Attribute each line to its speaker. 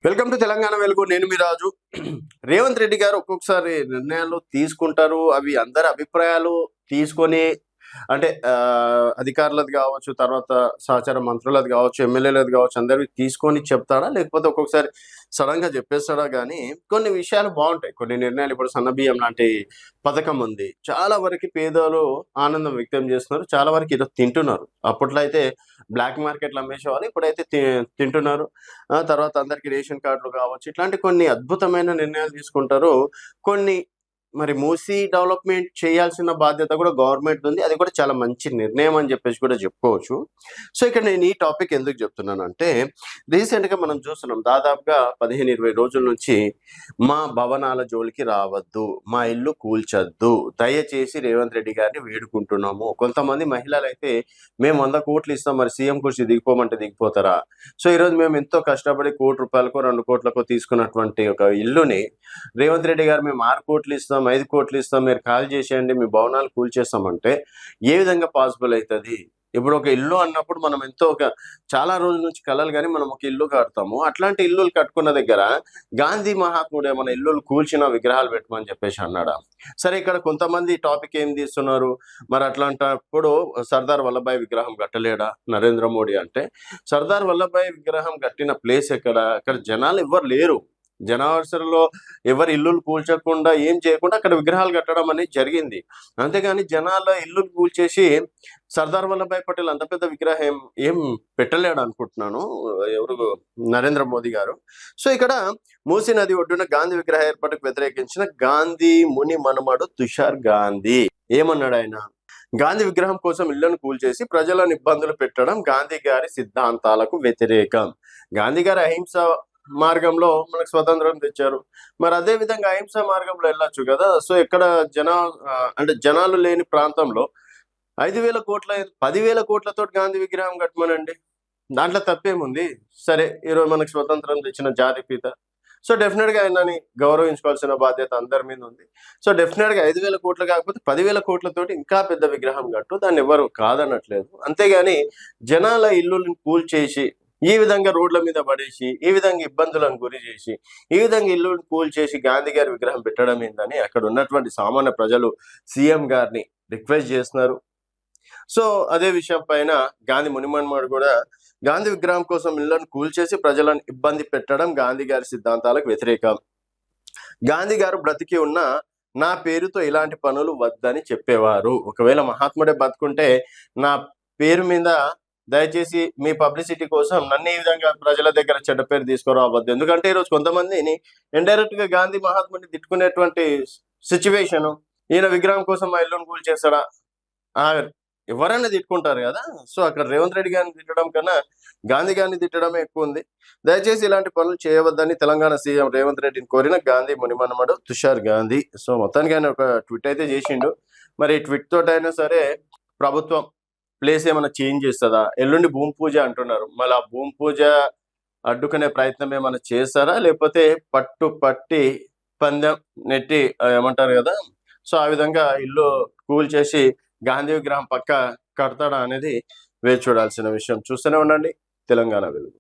Speaker 1: Welcome to Telangana వెలుగు. నేను మీ రాజు. రేవంత్ రెడ్డి గారు ఒక్కొక్కసారి నిర్ణయాలు తీసుకుంటారు. అవి అందరి అభిప్రాయాలు తీసుకొని అంటే అధికారులది కావచ్చు, తర్వాత సహచార మంత్రులది కావచ్చు, ఎమ్మెల్యేలది కావచ్చు, అందరివి తీసుకొని చెప్తాడా? లేకపోతే ఒక్కొక్కసారి సడన్‌గా చెప్పేస్తాడా గానీ, కొన్ని విషయాలు బావుంటాయి. కొన్ని నిర్ణయాలు ఇప్పుడు సన్నబియ్యం లాంటి పథకం ఉంది. చాలా వరకి పేదలు ఆనందం వ్యక్తం చేస్తున్నారు. చాలా వరకు ఈరోజు తింటున్నారు. అప్పట్లో అయితే బ్లాక్ మార్కెట్‌లో అమ్మేసేవాళ్ళు. ఇప్పుడైతే తింటున్నారు. తర్వాత అందరికి రేషన్ కార్డులు కావచ్చు, ఇట్లాంటి కొన్ని అద్భుతమైన నిర్ణయాలు తీసుకుంటారు. కొన్ని మరి మూసీ డెవలప్‌మెంట్ చేయాల్సిన బాధ్యత కూడా గవర్నమెంట్‌దుంది. అది కూడా చాలా మంచి నిర్ణయం అని చెప్పేసి కూడా చెప్పుకోవచ్చు. సో, ఇక్కడ నేను ఈ టాపిక్ ఎందుకు చెప్తున్నానంటే, రీసెంట్‌గా మనం చూస్తున్నాం దాదాపుగా 15, 20 రోజుల నుంచి మా భవనాల జోలికి రావద్దు, మా ఇల్లు కూల్చొద్దు, దయచేసి రేవంత్ రెడ్డి గారిని వేడుకుంటున్నాము. కొంతమంది మహిళలైతే మేము 100 కోట్లు ఇస్తాం, మరి సీఎం కుర్చీ దిగిపోమంటే దిగిపోతారా? సో, ఈరోజు మేము ఎంతో కష్టపడి ₹1,00,00,000కో, 2,00,00,000కో తీసుకున్నటువంటి ఒక ఇల్లుని రేవంత్ రెడ్డి గారు మేము 6 కోట్లు ఇస్తాం, 5 కోట్లు ఇస్తాం, మీరు ఖాళీ చేసేయండి, మీ భవనాలు కూల్చేస్తామంటే ఏ విధంగా పాసిబుల్ అయితది? ఇప్పుడు ఒక ఇల్లు అన్నప్పుడు మనం ఎంతో చాలా రోజుల నుంచి కలలు గాని మనం ఒక ఇల్లు కడతాము. అట్లాంటి ఇల్లులు కట్టుకున్న దగ్గర గాంధీ మహాత్ముడు ఏమన్నా ఇల్లులు కూల్చిన విగ్రహాలు పెట్టమని చెప్పేసి అన్నాడా? సరే, ఇక్కడ కొంతమంది టాపిక్ ఏం తీస్తున్నారు, మరి అట్లాంటప్పుడు సర్దార్ వల్లభాయ్ విగ్రహం కట్టలేడా నరేంద్ర మోడీ అంటే? సర్దార్ వల్లభాయ్ విగ్రహం కట్టిన ప్లేస్ ఎక్కడ? అక్కడ జనాలు ఎవ్వరు లేరు. జనావసరలో ఎవరి ఇల్లులు కూల్చకుండా ఏం చేయకుండా అక్కడ విగ్రహాలు కట్టడం అనేది జరిగింది. అంతేగాని జనాల ఇల్లులు కూల్చేసి సర్దార్ వల్లభాయ్ పటేల్ అంత పెద్ద విగ్రహం ఏం పెట్టలేడు అనుకుంటున్నాను ఎవరు నరేంద్ర మోదీ గారు. సో, ఇక్కడ మూసీ నది ఒడ్డున గాంధీ విగ్రహ ఏర్పాటుకు వ్యతిరేకించిన గాంధీ ముని మనుమడు తుషార్ గాంధీ ఏమన్నాడు ఆయన? గాంధీ విగ్రహం కోసం ఇళ్లను కూల్చేసి ప్రజలను ఇబ్బందులు పెట్టడం గాంధీ గారి సిద్ధాంతాలకు వ్యతిరేకం. గాంధీ గారి అహింస మార్గంలో మనకు స్వతంత్రం తెచ్చారు. మరి అదే విధంగా అహింసా మార్గంలో వెళ్ళొచ్చు కదా. సో, ఇక్కడ అంటే జనాలు లేని ప్రాంతంలో 5,000 కోట్ల 10,000 కోట్లతోటి గాంధీ విగ్రహం కట్టమనండి. దాంట్లో తప్పేముంది? సరే, ఈరోజు మనకు స్వతంత్రం తెచ్చిన జాతిపిత. సో, డెఫినెట్‌గా ఆయనని గౌరవించుకోవాల్సిన బాధ్యత అందరి మీద ఉంది. సో, డెఫినెట్‌గా 5,000 కోట్లు కాకపోతే 10,000 కోట్లతోటి ఇంకా పెద్ద విగ్రహం కట్టు. దాన్ని ఎవరు కాదనట్లేదు. అంతేగాని జనాల ఇల్లులను కూల్చేసి, ఈ విధంగా రోడ్ల మీద పడేసి, ఈ విధంగా ఇబ్బందులను గురి చేసి, ఈ విధంగా ఇల్లును కూల్చేసి గాంధీ గారి విగ్రహం పెట్టడం ఏందని అక్కడ ఉన్నటువంటి సామాన్య ప్రజలు సీఎం గారిని రిక్వెస్ట్ చేస్తున్నారు. సో, అదే విషయం పైన గాంధీ మునిమనుమడు కూడా గాంధీ విగ్రహం కోసం ఇళ్లను కూల్చేసి ప్రజలను ఇబ్బంది పెట్టడం గాంధీ గారి సిద్ధాంతాలకు వ్యతిరేకం. గాంధీ గారు బ్రతికి ఉన్న నా పేరుతో ఇలాంటి పనులు వద్దని చెప్పేవారు. ఒకవేళ మహాత్ముడే బతుకుంటే నా పేరు మీద దయచేసి మీ పబ్లిసిటీ కోసం నన్ను ఈ విధంగా ప్రజల దగ్గర చెడ్డ పేరు తీసుకురావద్దు. ఎందుకంటే ఈరోజు కొంతమందిని ఇండైరెక్ట్ గా గాంధీ మహాత్ముడిని తిట్టుకునేటువంటి సిచ్యువేషన్, ఈయన విగ్రహం కోసం మా ఇల్లును కూల్చేస్తాడా? ఎవరైనా తిట్టుకుంటారు కదా. సో, అక్కడ రేవంత్ రెడ్డి గారిని తిట్టడం కన్నా గాంధీ గారిని తిట్టడమే ఎక్కువ ఉంది. దయచేసి ఇలాంటి పనులు చేయవద్దని తెలంగాణ సీఎం రేవంత్ రెడ్డిని కోరిన గాంధీ మునిమనుమడు తుషార్ గాంధీ. సో, మొత్తానికి ఆయన ఒక ట్వీట్ అయితే చేసిండు. మరి ఈ ట్వీట్ తోటైనా సరే ప్రభుత్వం ప్లేస్ ఏమైనా చేంజ్ చేస్తుందా? ఎల్లుండి భూమి పూజ అంటున్నారు. మళ్ళీ ఆ భూమి పూజ అడ్డుకునే ప్రయత్నం ఏమైనా చేస్తారా? లేకపోతే పట్టి పందెం నెట్టి ఏమంటారు కదా. సో, ఆ విధంగా ఇల్లు కూల్చేసి గాంధీ విగ్రహం పక్క కడతాడా అనేది వేచి చూడాల్సిన విషయం. చూస్తూనే ఉండండి తెలంగాణ వెలుగు.